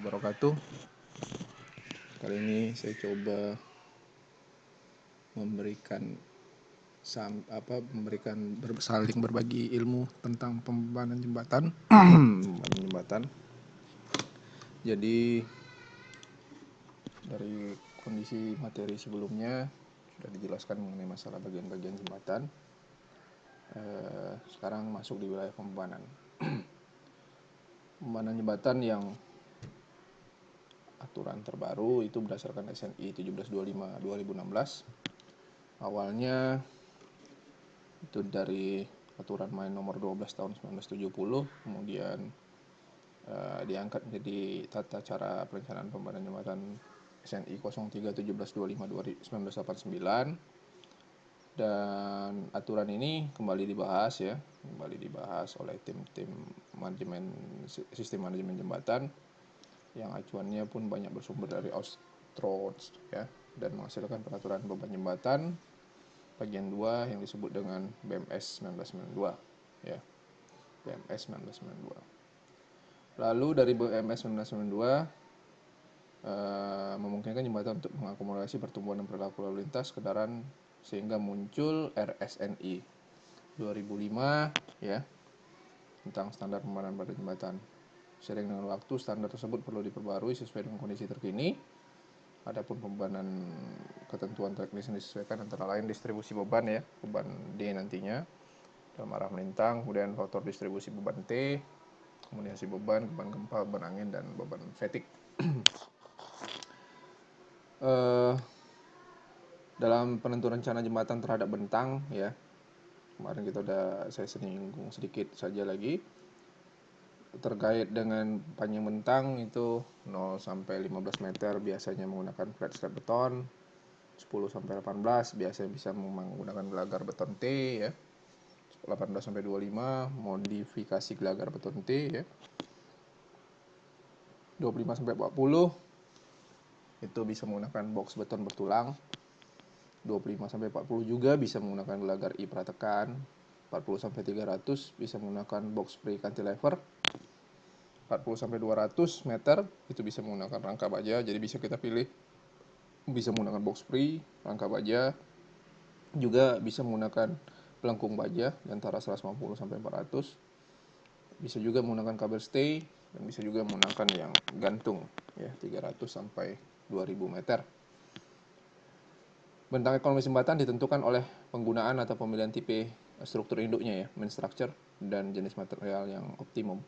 wabarakatuh. Kali ini saya coba saling berbagi ilmu tentang pembebanan jembatan. Jadi dari kondisi materi sebelumnya sudah dijelaskan mengenai masalah bagian-bagian jembatan. Sekarang masuk di wilayah pembebanan. Pembebanan jembatan yang aturan terbaru itu berdasarkan SNI 1725/2016. Awalnya itu dari aturan main nomor 12 tahun 1970, kemudian diangkat menjadi tata cara perencanaan pembebanan jembatan SNI 03/1725/1989. Dan aturan ini kembali dibahas oleh tim sistem manajemen jembatan, yang acuannya pun banyak bersumber dari Austroads dan menghasilkan peraturan beban jembatan bagian 2 yang disebut dengan BMS 1992 BMS 1992. Lalu dari BMS 1992 memungkinkan jembatan untuk mengakomodasi pertumbuhan dan perilaku lalu lintas kendaraan sehingga muncul RSNI 2005 tentang standar pembebanan badan jembatan. Seiring dengan waktu, standar tersebut perlu diperbarui sesuai dengan kondisi terkini. Adapun pembebanan ketentuan teknis yang disesuaikan antara lain distribusi beban beban D nantinya dalam arah melintang, kemudian faktor distribusi beban T, kombinasi beban gempa, beban angin, dan beban fatigue. Dalam penentuan rencana jembatan terhadap bentang kemarin saya singgung sedikit saja lagi terkait dengan panjang bentang itu 0 sampai 15 meter biasanya menggunakan flat slab beton, 10 sampai 18 biasanya bisa menggunakan gelagar beton T 18 sampai 25 modifikasi gelagar beton T 25 sampai 40 itu bisa menggunakan box beton bertulang, 25 sampai 40 juga bisa menggunakan gelagar I pratekan, 40 sampai 300 bisa menggunakan box spray cantilever, 40 sampai 200 meter itu bisa menggunakan rangka baja. Jadi bisa kita pilih bisa menggunakan box spray, rangka baja, juga bisa menggunakan pelengkung baja di antara 150 sampai 400. Bisa juga menggunakan kabel stay dan bisa juga menggunakan yang gantung 300 sampai 2000 meter. Bentang ekonomi jembatan ditentukan oleh penggunaan atau pemilihan tipe struktur induknya main structure, dan jenis material yang optimum.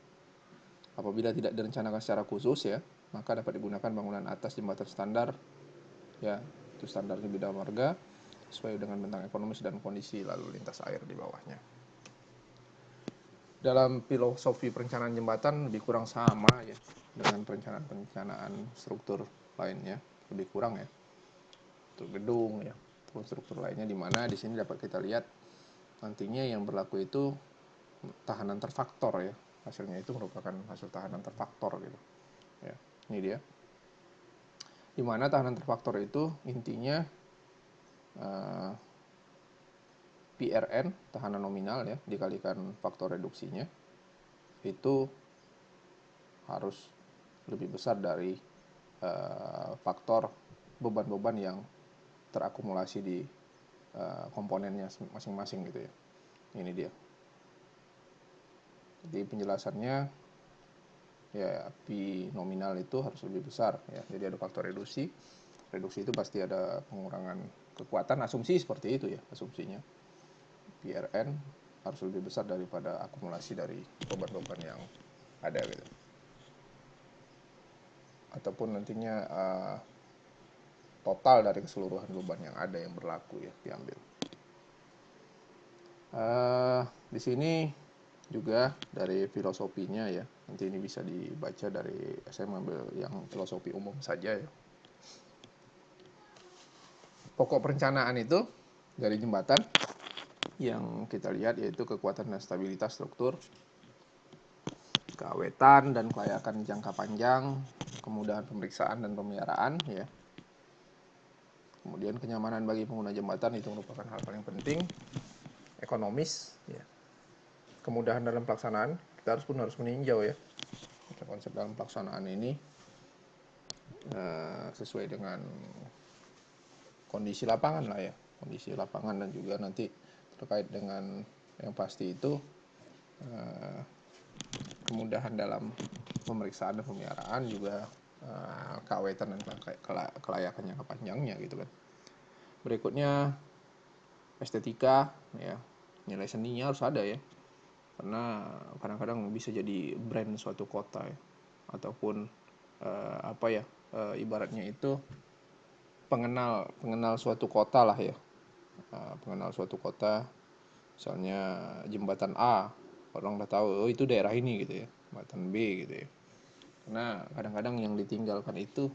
Apabila tidak direncanakan secara khusus maka dapat digunakan bangunan atas jembatan standar itu standarnya bidang marga sesuai dengan bentang ekonomis dan kondisi lalu lintas air di bawahnya. Dalam filosofi perencanaan jembatan lebih kurang sama dengan perencanaan struktur lainnya, lebih kurang untuk gedung struktur lainnya, di mana di sini dapat kita lihat nantinya yang berlaku itu tahanan terfaktor hasilnya itu merupakan hasil tahanan terfaktor ini dia, di mana tahanan terfaktor itu intinya PRN tahanan nominal dikalikan faktor reduksinya itu harus lebih besar dari faktor beban-beban yang terakumulasi di komponennya masing-masing Ini dia. Jadi penjelasannya P nominal itu harus lebih besar Jadi ada faktor reduksi. Reduksi itu pasti ada pengurangan kekuatan, asumsi seperti itu asumsinya. PRN harus lebih besar daripada akumulasi dari beban-beban yang ada Ataupun nantinya total dari keseluruhan beban yang ada yang berlaku diambil. Di sini juga dari filosofinya nanti ini bisa dibaca dari, saya mengambil yang filosofi umum saja Pokok perencanaan itu dari jembatan yang kita lihat yaitu kekuatan dan stabilitas struktur, keawetan dan kelayakan jangka panjang, kemudahan pemeriksaan dan pemeliharaan kemudian kenyamanan bagi pengguna jembatan itu merupakan hal paling penting, ekonomis kemudahan dalam pelaksanaan, kita harus meninjau konsep dalam pelaksanaan ini sesuai dengan kondisi lapangan lah ya, kondisi lapangan, dan juga nanti terkait dengan yang pasti itu kemudahan dalam pemeriksaan dan pemeliharaan, juga keawetan dan kelayakan jangka panjangnya gitu kan. Berikutnya estetika ya, nilai seninya harus ada ya, karena kadang-kadang bisa jadi brand suatu kota ya, ataupun ibaratnya itu pengenal suatu kota lah ya. Pengenal suatu kota, misalnya jembatan A, orang udah tahu oh itu daerah ini gitu ya, jembatan B gitu ya. Karena kadang-kadang yang ditinggalkan itu,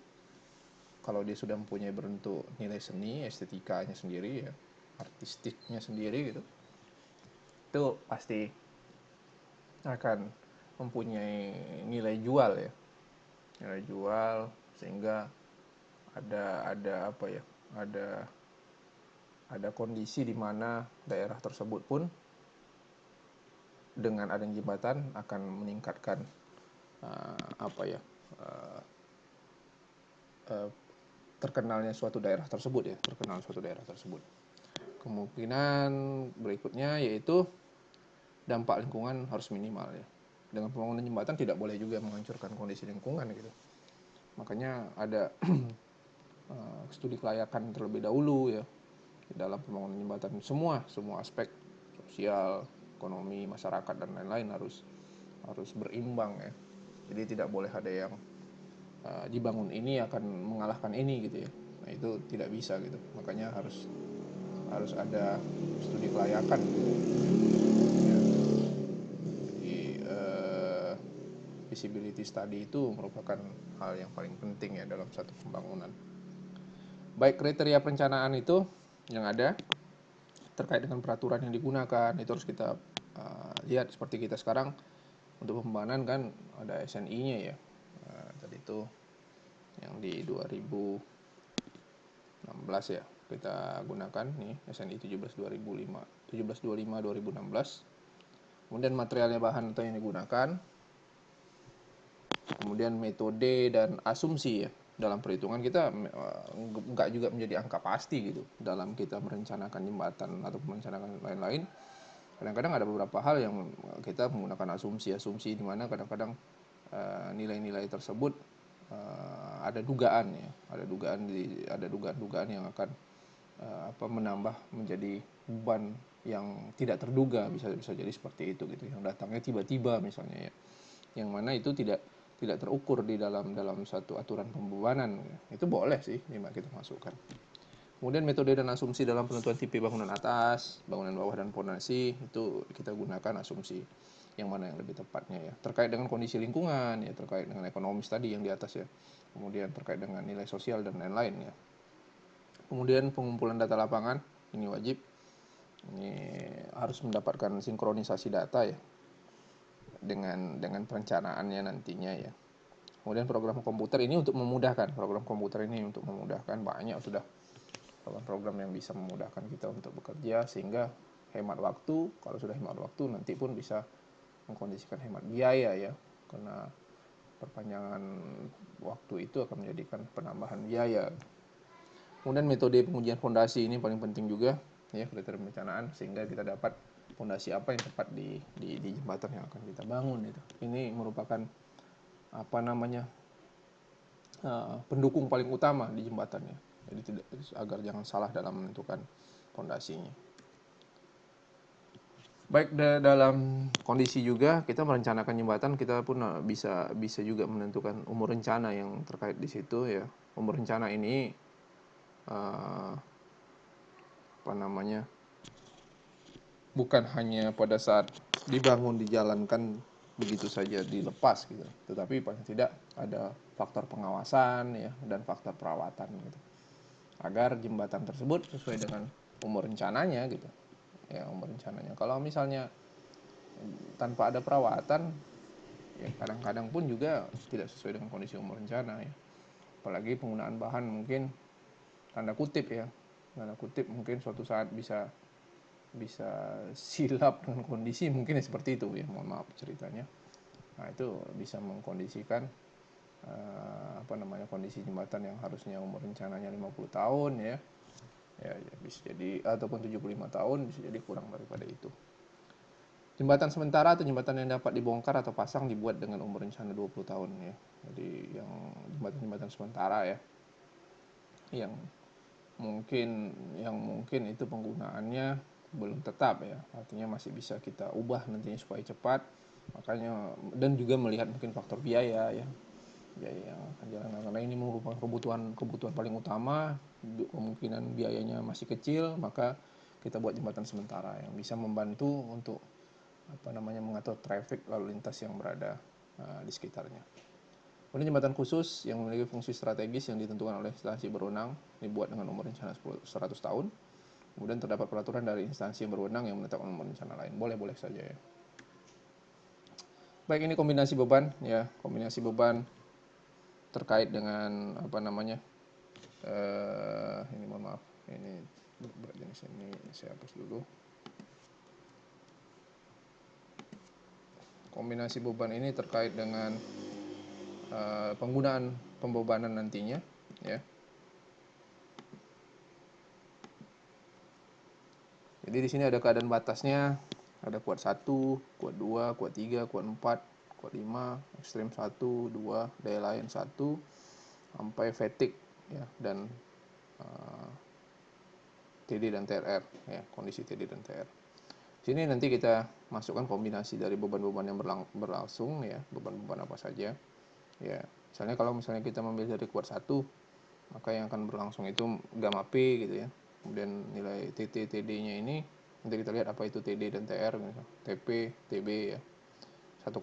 kalau dia sudah mempunyai bentuk nilai seni, estetikanya sendiri ya, artistiknya sendiri gitu, itu pasti akan mempunyai nilai jual ya, nilai jual, sehingga ada apa ya, ada kondisi di mana daerah tersebut pun dengan adanya jembatan akan meningkatkan terkenalnya suatu daerah tersebut ya, terkenal suatu daerah tersebut. Kemungkinan berikutnya yaitu dampak lingkungan harus minimal ya. Dengan pembangunan jembatan tidak boleh juga menghancurkan kondisi lingkungan gitu. Makanya ada studi kelayakan terlebih dahulu ya dalam pembangunan jembatan. Semua aspek sosial, ekonomi, masyarakat dan lain-lain harus berimbang ya. Jadi tidak boleh ada yang dibangun ini akan mengalahkan ini gitu ya. Nah itu tidak bisa gitu. Makanya harus ada studi kelayakan gitu. Ya. Jadi visibility study itu merupakan hal yang paling penting ya dalam satu pembangunan. Baik kriteria perencanaan itu yang ada terkait dengan peraturan yang digunakan itu harus kita lihat. Seperti kita sekarang untuk pembangunan kan ada SNI-nya ya. Tadi itu yang di 2016 ya kita gunakan nih, SNI 1725/2016. Kemudian materialnya, bahan atau yang digunakan, kemudian metode dan asumsi ya. Dalam perhitungan kita nggak juga menjadi angka pasti gitu dalam kita merencanakan jembatan atau merencanakan lain-lain. Kadang-kadang ada beberapa hal yang kita menggunakan asumsi di mana kadang-kadang nilai-nilai tersebut ada dugaan ya, ada dugaan yang akan menambah menjadi beban yang tidak terduga, bisa jadi seperti itu gitu, yang datangnya tiba-tiba misalnya ya, yang mana itu tidak terukur di dalam satu aturan pembebanan. Itu boleh sih kita masukkan. Kemudian metode dan asumsi dalam penentuan tipe bangunan atas, bangunan bawah, dan fondasi, itu kita gunakan asumsi yang mana yang lebih tepatnya ya. Terkait dengan kondisi lingkungan ya, terkait dengan ekonomis tadi yang di atas ya. Kemudian terkait dengan nilai sosial dan lain-lain ya. Kemudian pengumpulan data lapangan, ini wajib. Ini harus mendapatkan sinkronisasi data ya dengan perencanaannya nantinya ya. Kemudian program komputer ini untuk memudahkan, banyak sudah program yang bisa memudahkan kita untuk bekerja sehingga hemat waktu. Kalau sudah hemat waktu, nanti pun bisa mengkondisikan hemat biaya ya, karena perpanjangan waktu itu akan menjadikan penambahan biaya. Kemudian metode pengujian fondasi ini paling penting juga ya, kriteria perencanaan, sehingga kita dapat fondasi apa yang tepat di jembatan yang akan kita bangun itu. Ini merupakan pendukung paling utama di jembatannya. Jadi agar jangan salah dalam menentukan fondasinya. Baik, dalam kondisi juga kita merencanakan jembatan, kita pun bisa juga menentukan umur rencana yang terkait di situ ya. Umur rencana ini bukan hanya pada saat dibangun, dijalankan begitu saja dilepas gitu, tetapi paling tidak ada faktor pengawasan ya dan faktor perawatan gitu, agar jembatan tersebut sesuai dengan umur rencananya gitu ya, umur rencananya. Kalau misalnya tanpa ada perawatan ya, kadang-kadang pun juga tidak sesuai dengan kondisi umur rencana ya. Apalagi penggunaan bahan mungkin tanda kutip mungkin suatu saat bisa silap dengan kondisi, mungkin seperti itu ya, mohon maaf ceritanya. Nah itu bisa mengkondisikan kondisi jembatan yang harusnya umur rencananya 50 tahun ya bisa jadi, ataupun 75 tahun, bisa jadi kurang daripada itu. Jembatan sementara atau jembatan yang dapat dibongkar atau pasang dibuat dengan umur rencana 20 tahun ya. Jadi yang jembatan-jembatan sementara ya, yang mungkin itu penggunaannya belum tetap ya, artinya masih bisa kita ubah nantinya supaya cepat. Makanya, dan juga melihat mungkin faktor biaya ya, biaya yang akan jalan, karena ini merupakan kebutuhan paling utama, kemungkinan biayanya masih kecil, maka kita buat jembatan sementara yang bisa membantu untuk mengatur traffic lalu lintas yang berada di sekitarnya. Kemudian jembatan khusus yang memiliki fungsi strategis yang ditentukan oleh instansi berwenang dibuat dengan umur rencana 100 tahun. Kemudian terdapat peraturan dari instansi yang berwenang yang menetapkan umur rencana lain. Boleh-boleh saja ya. Baik, ini kombinasi beban ya, kombinasi beban terkait dengan ini mohon maaf, ini berat jenis ini saya hapus dulu. Kombinasi beban ini terkait dengan penggunaan pembebanan nantinya ya. Jadi di sini ada keadaan batasnya, ada kuat 1, kuat 2, kuat 3, kuat 4, kuat 5, ekstrem 1, 2, daya lain 1, sampai fatigue ya, dan TD dan TRR ya, kondisi TD dan TR. Sini nanti kita masukkan kombinasi dari beban-beban yang berlangsung ya, beban-beban apa saja. Ya, kalau misalnya kita mengambil dari kuat 1, maka yang akan berlangsung itu gamma P gitu ya. Kemudian nilai TT, TD-nya ini nanti kita lihat apa itu TD dan TR, TP, TB ya. 1,8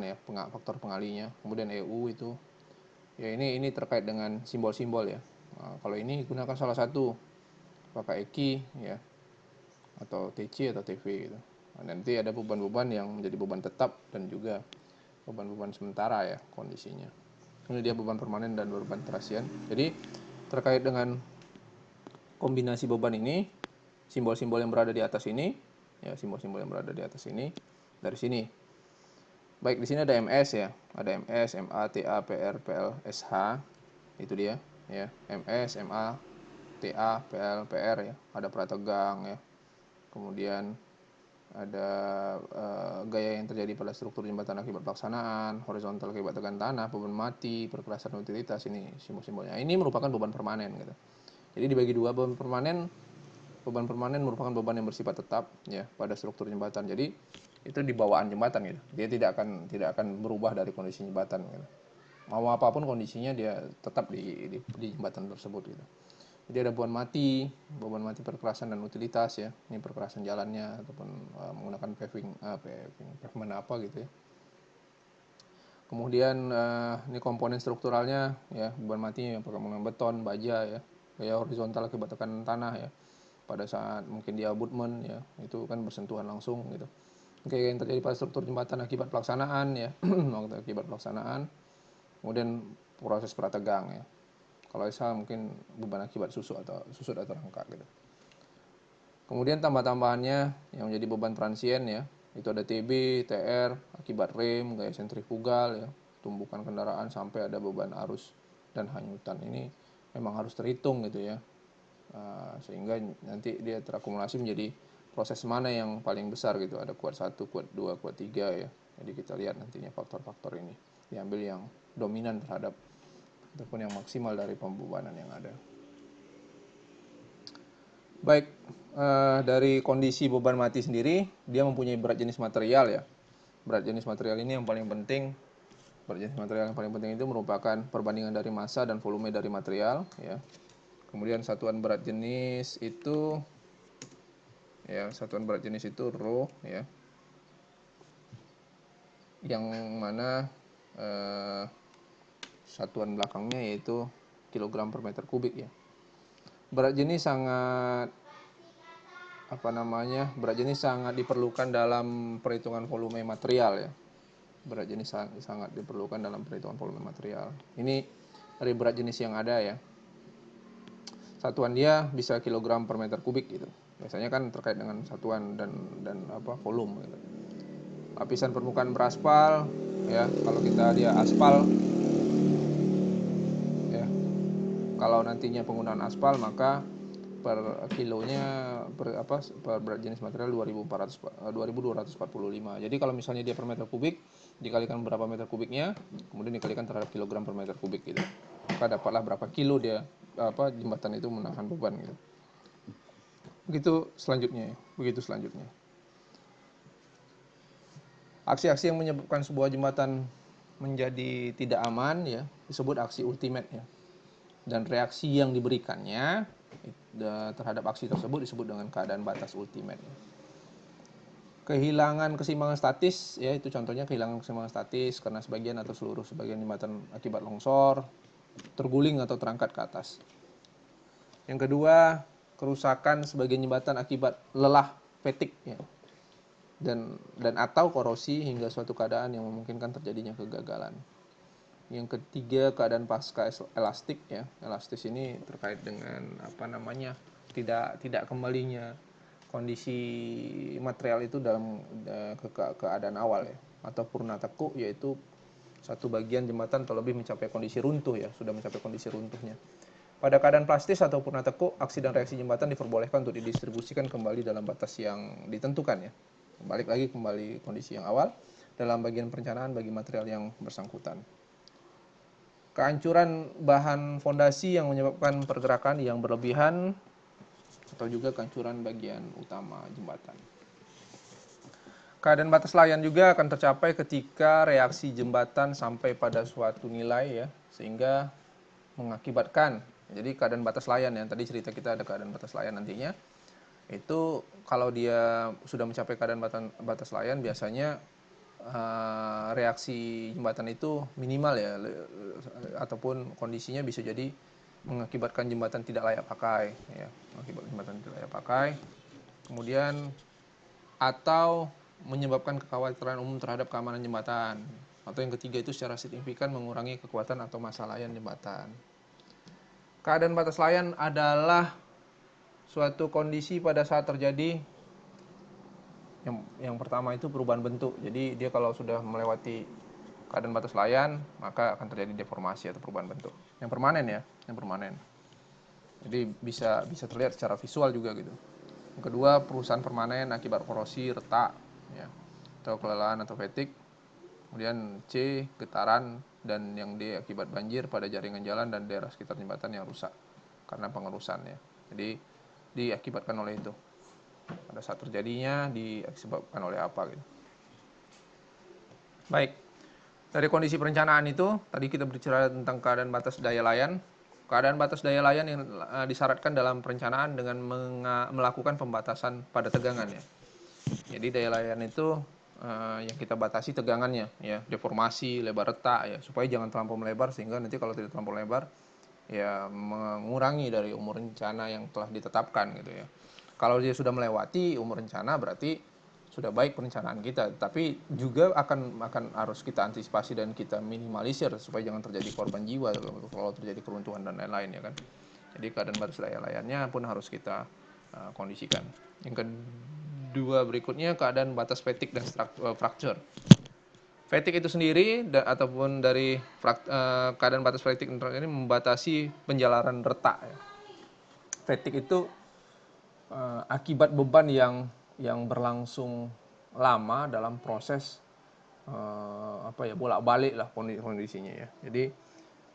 ya faktor pengalinya. Kemudian EU itu ya, ini terkait dengan simbol-simbol ya. Nah, kalau ini gunakan salah satu, pakai EKI ya, atau TC atau TV gitu. Nah, nanti ada beban-beban yang menjadi beban tetap dan juga beban-beban sementara ya kondisinya. Ini dia beban permanen dan beban transien. Jadi terkait dengan kombinasi beban ini, simbol-simbol yang berada di atas ini ya, simbol-simbol yang berada di atas ini dari sini. Baik, di sini ada MS ya, ada MS, MA, TA, PR, PL, SH. Itu dia ya, MS, MA, TA, PL, PR ya. Ada prategang ya. Kemudian ada gaya yang terjadi pada struktur jembatan akibat pelaksanaan, horizontal akibat tegangan tanah, beban mati, perkerasan utilitas, ini simbol-simbolnya. Ini merupakan beban permanen gitu. Jadi dibagi dua, beban permanen merupakan beban yang bersifat tetap ya pada struktur jembatan. Jadi itu di bawaan jembatan gitu. Dia tidak akan berubah dari kondisi jembatan gitu. Mau apapun kondisinya dia tetap di jembatan tersebut gitu. Jadi ada beban mati perkerasan dan utilitas ya. Ini perkerasan jalannya ataupun menggunakan pavement apa gitu ya. Kemudian ini komponen strukturalnya ya, beban mati yang menggunakan beton, baja ya. Gaya horizontal akibat tekanan tanah ya. Pada saat mungkin dia abutment ya, itu kan bersentuhan langsung gitu. Gaya yang terjadi pada struktur jembatan akibat pelaksanaan ya. Akibat pelaksanaan. Kemudian proses prategang ya. Kalau SH mungkin beban akibat susut atau rangka gitu. Kemudian tambah-tambahannya yang menjadi beban transien ya, itu ada TB, TR, akibat rem, gaya sentrifugal ya, tumbukan kendaraan, sampai ada beban arus dan hanyutan. Ini memang harus terhitung gitu ya, sehingga nanti dia terakumulasi menjadi proses mana yang paling besar gitu. Ada kuat 1, kuat 2, kuat 3 ya. Jadi kita lihat nantinya faktor-faktor ini diambil yang dominan terhadap ataupun yang maksimal dari pembebanan yang ada. Baik, dari kondisi beban mati sendiri, dia mempunyai berat jenis material ya. Berat jenis material ini yang paling penting. Berat jenis material yang paling penting itu merupakan perbandingan dari massa dan volume dari material ya. Kemudian satuan berat jenis itu ya, rho ya. Yang mana satuan belakangnya yaitu kilogram per meter kubik ya. Berat jenis sangat diperlukan dalam perhitungan volume material ya. Berat jenis sangat diperlukan dalam perhitungan volume material. Ini dari berat jenis yang ada ya. Satuan dia bisa kilogram per meter kubik gitu. Biasanya kan terkait dengan satuan dan volume gitu. Lapisan permukaan beraspal ya, kalau dia aspal Kalau nantinya penggunaan aspal, maka per kilonya per berat jenis material 2245. Jadi kalau misalnya dia per meter kubik, dikalikan berapa meter kubiknya, kemudian dikalikan terhadap kilogram per meter kubik gitu. Maka dapatlah berapa kilo dia jembatan itu menahan beban gitu. Begitu selanjutnya. Aksi-aksi yang menyebabkan sebuah jembatan menjadi tidak aman ya disebut aksi ultimate ya. Dan reaksi yang diberikannya terhadap aksi tersebut disebut dengan keadaan batas ultimate. Kehilangan keseimbangan statis ya, itu contohnya kehilangan keseimbangan statis karena sebagian atau sebagian jembatan akibat longsor, terguling atau terangkat ke atas. Yang kedua, kerusakan sebagian jembatan akibat lelah, fatigue ya. Dan atau korosi hingga suatu keadaan yang memungkinkan terjadinya kegagalan. Yang ketiga, keadaan pasca elastik ya. Elastis ini terkait dengan tidak kembalinya kondisi material itu dalam keadaan awal ya, atau purna tekuk, yaitu satu bagian jembatan terlebih mencapai kondisi runtuh ya, sudah mencapai kondisi runtuhnya. Pada keadaan plastis atau purna tekuk, aksi dan reaksi jembatan diperbolehkan untuk didistribusikan kembali dalam batas yang ditentukan ya. Balik lagi kembali kondisi yang awal dalam bagian perencanaan bagi material yang bersangkutan. Kehancuran bahan fondasi yang menyebabkan pergerakan yang berlebihan atau juga kehancuran bagian utama jembatan. Keadaan batas layan juga akan tercapai ketika reaksi jembatan sampai pada suatu nilai ya, sehingga mengakibatkan, jadi keadaan batas layan yang tadi cerita kita ada keadaan batas layan nantinya, itu kalau dia sudah mencapai keadaan batas layan biasanya reaksi jembatan itu minimal ya, ataupun kondisinya bisa jadi mengakibatkan jembatan tidak layak pakai ya, kemudian atau menyebabkan kekhawatiran umum terhadap keamanan jembatan, atau yang ketiga itu secara signifikan mengurangi kekuatan atau massa layan jembatan. Keadaan batas layan adalah suatu kondisi pada saat terjadi yang pertama itu perubahan bentuk. Jadi dia kalau sudah melewati keadaan batas layan, maka akan terjadi deformasi atau perubahan bentuk. Yang permanen. Jadi bisa terlihat secara visual juga gitu. Yang kedua, perusahaan permanen akibat korosi, retak ya, atau kelelahan atau fatigue. Kemudian C, getaran, dan yang D akibat banjir pada jaringan jalan dan daerah sekitar jembatan yang rusak karena pengerusan ya. Jadi diakibatkan oleh itu. Pada saat terjadinya disebabkan oleh apa gitu. Baik. Dari kondisi perencanaan itu, tadi kita berbicara tentang keadaan batas daya layan. Keadaan batas daya layan yang disyaratkan dalam perencanaan dengan melakukan pembatasan pada tegangan ya. Jadi daya layan itu yang kita batasi tegangannya ya, deformasi, lebar retak ya, supaya jangan terlampau melebar sehingga nanti kalau tidak terlampau lebar ya mengurangi dari umur rencana yang telah ditetapkan gitu ya. Kalau dia sudah melewati umur rencana berarti sudah baik perencanaan kita, tapi juga akan harus kita antisipasi dan kita minimalisir supaya jangan terjadi korban jiwa kalau terjadi keruntuhan dan lain-lain ya kan. Jadi keadaan batas daya layannya pun harus kita kondisikan. Yang kedua berikutnya keadaan batas fatigue dan fracture. Fatigue itu sendiri ataupun dari keadaan batas fatigue ini membatasi penjalaran retak ya. Fatigue itu akibat beban yang berlangsung lama dalam proses bolak-balik lah kondisinya ya. Jadi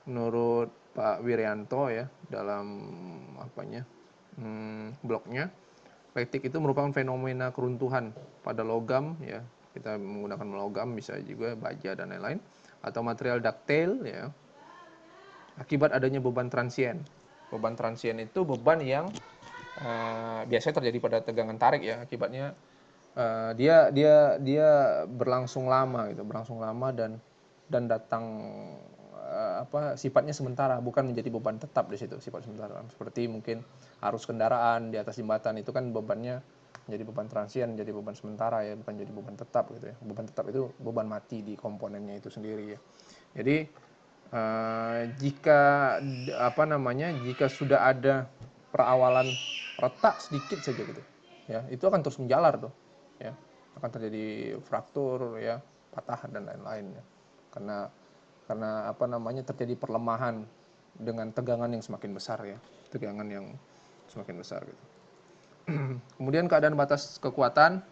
menurut Pak Wirianto ya dalam blognya, fatigue itu merupakan fenomena keruntuhan pada logam ya. Kita menggunakan logam, bisa juga baja dan lain-lain, atau material ductile ya, akibat adanya beban transien. Beban transien itu beban yang biasanya terjadi pada tegangan tarik ya, akibatnya dia berlangsung lama dan datang sifatnya sementara, bukan menjadi beban tetap di situ, sifat sementara. Seperti mungkin arus kendaraan di atas jembatan itu kan bebannya menjadi beban transien, jadi beban sementara ya, bukan jadi beban tetap gitu ya. Beban tetap itu beban mati di komponennya itu sendiri ya. Jadi jika sudah ada perawalan retak sedikit saja gitu ya, itu akan terus menjalar tuh ya, akan terjadi fraktur ya, patah dan lain-lain ya, karena terjadi perlemahan dengan tegangan yang semakin besar ya, tegangan yang semakin besar gitu. Kemudian keadaan batas kekuatan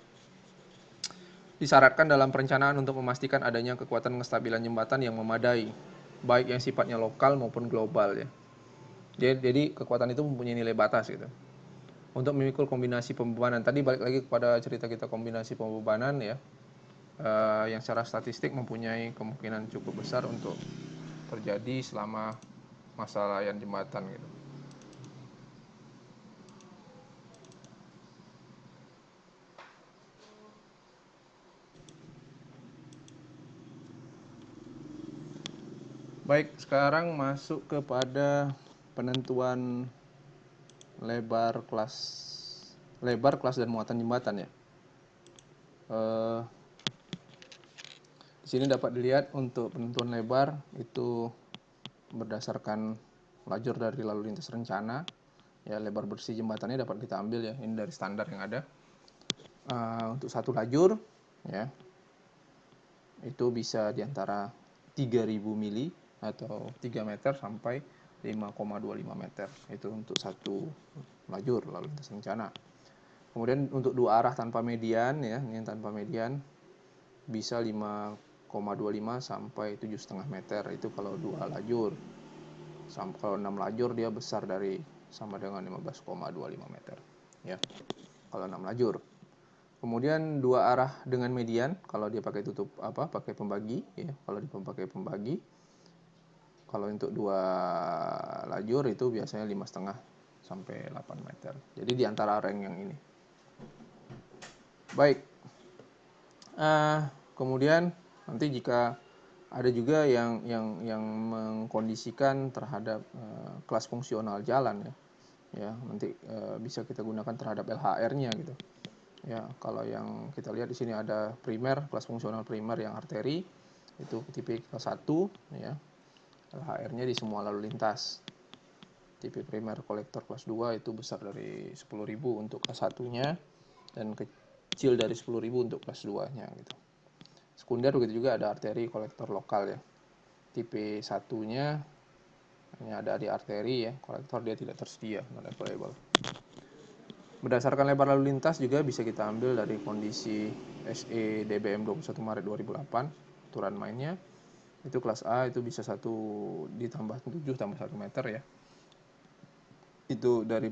disyaratkan dalam perencanaan untuk memastikan adanya kekuatan kestabilan jembatan yang memadai, baik yang sifatnya lokal maupun global ya. Jadi kekuatan itu mempunyai nilai batas gitu. Untuk memikul kombinasi pembebanan, tadi balik lagi kepada cerita kita kombinasi pembebanan ya, yang secara statistik mempunyai kemungkinan cukup besar untuk terjadi selama masa layan jembatan gitu. Baik, sekarang masuk kepada penentuan lebar, kelas dan muatan jembatan ya. Di sini dapat dilihat untuk penentuan lebar itu berdasarkan lajur dari lalu lintas rencana. Ya, lebar bersih jembatannya dapat kita ambil ya, ini dari standar yang ada. Untuk satu lajur ya, itu bisa di antara 3000 mili atau 3 meter sampai 5,25 meter. Itu untuk satu lajur lalu lintas rencana. Kemudian untuk dua arah tanpa median ya, ini tanpa median bisa 5,25 sampai 7,5 meter. Itu kalau dua lajur. Kalau 6 lajur dia besar dari sama dengan 15,25 meter ya. Kalau 6 lajur. Kemudian dua arah dengan median kalau dia pakai pakai pembagi ya. Kalau dia pakai pembagi, kalau untuk dua lajur itu biasanya 5,5 sampai 8 meter. Jadi di antara rank yang ini. Baik. Kemudian nanti jika ada juga yang mengkondisikan terhadap kelas fungsional jalan ya. Ya, nanti bisa kita gunakan terhadap LHR-nya gitu. Ya, kalau yang kita lihat di sini ada primer, kelas fungsional primer yang arteri itu tipe kelas 1 ya. LHR-nya di semua lalu lintas. Tipe primer kolektor kelas 2 itu besar dari 10.000 untuk kelas 1-nya dan kecil dari 10.000 untuk kelas 2-nya gitu. Sekunder begitu juga ada arteri kolektor lokal ya. Tipe 1-nya hanya ada di arteri ya, kolektor dia tidak tersedia, non available. Berdasarkan lebar lalu lintas juga bisa kita ambil dari kondisi SE DBM 21 Maret 2008, aturan mainnya. Itu kelas A itu bisa 1 ditambah 7 tambah 1 meter ya. Itu dari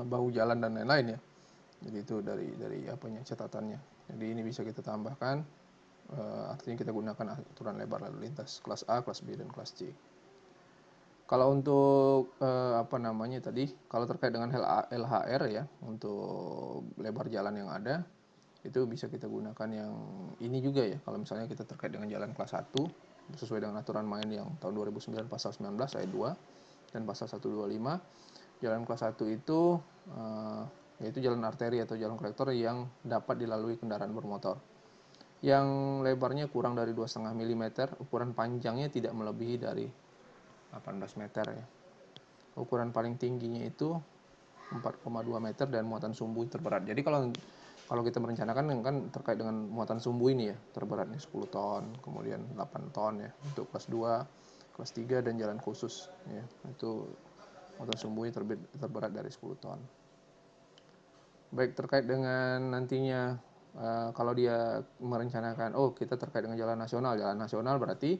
bahu jalan dan lain-lain ya. Jadi itu dari catatannya. Jadi ini bisa kita tambahkan, artinya kita gunakan aturan lebar lalu lintas kelas A, kelas B dan kelas C. Kalau untuk kalau terkait dengan LHR ya, untuk lebar jalan yang ada itu bisa kita gunakan yang ini juga ya. Kalau misalnya kita terkait dengan jalan kelas 1 sesuai dengan aturan main yang tahun 2009 pasal 19 ayat 2 dan pasal 125, jalan kelas 1 itu yaitu jalan arteri atau jalan kolektor yang dapat dilalui kendaraan bermotor. Yang lebarnya kurang dari 2,5 mm, ukuran panjangnya tidak melebihi dari 18 meter ya. Ukuran paling tingginya itu 4,2 meter dan muatan sumbu terberat. Jadi kalau kita merencanakan kan terkait dengan muatan sumbu ini ya, terberatnya 10 ton, kemudian 8 ton ya untuk kelas 2, kelas 3 dan jalan khusus ya. Itu muatan sumbunya terberat dari 10 ton. Baik, terkait dengan nantinya kalau dia merencanakan kita terkait dengan jalan nasional berarti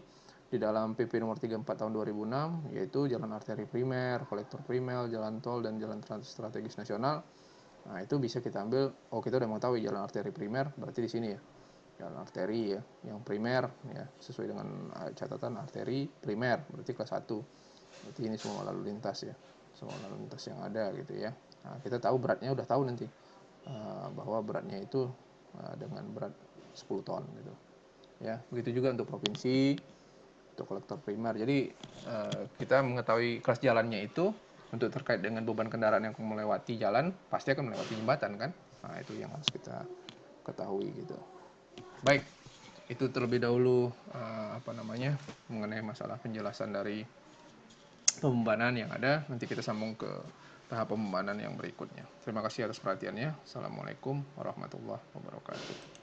di dalam PP nomor 34 tahun 2006 yaitu jalan arteri primer, kolektor primer, jalan tol dan jalan strategis nasional. Nah, itu bisa kita ambil, kita udah mengetahui jalan arteri primer berarti di sini ya. Jalan arteri ya, yang primer ya, sesuai dengan catatan arteri primer berarti kelas 1. Berarti ini semua lalu lintas ya. Semua lalu lintas yang ada gitu ya. Nah, kita tahu beratnya udah tahu nanti bahwa beratnya itu dengan berat 10 ton gitu. Ya, begitu juga untuk provinsi, untuk kolektor primer. Jadi kita mengetahui kelas jalannya itu untuk terkait dengan beban kendaraan yang melewati jalan pasti akan melewati jembatan kan. Nah, itu yang harus kita ketahui gitu. Baik, itu terlebih dahulu mengenai masalah penjelasan dari pembebanan yang ada. Nanti kita sambung ke tahap pembebanan yang berikutnya. Terima kasih atas perhatiannya. Assalamualaikum warahmatullahi wabarakatuh.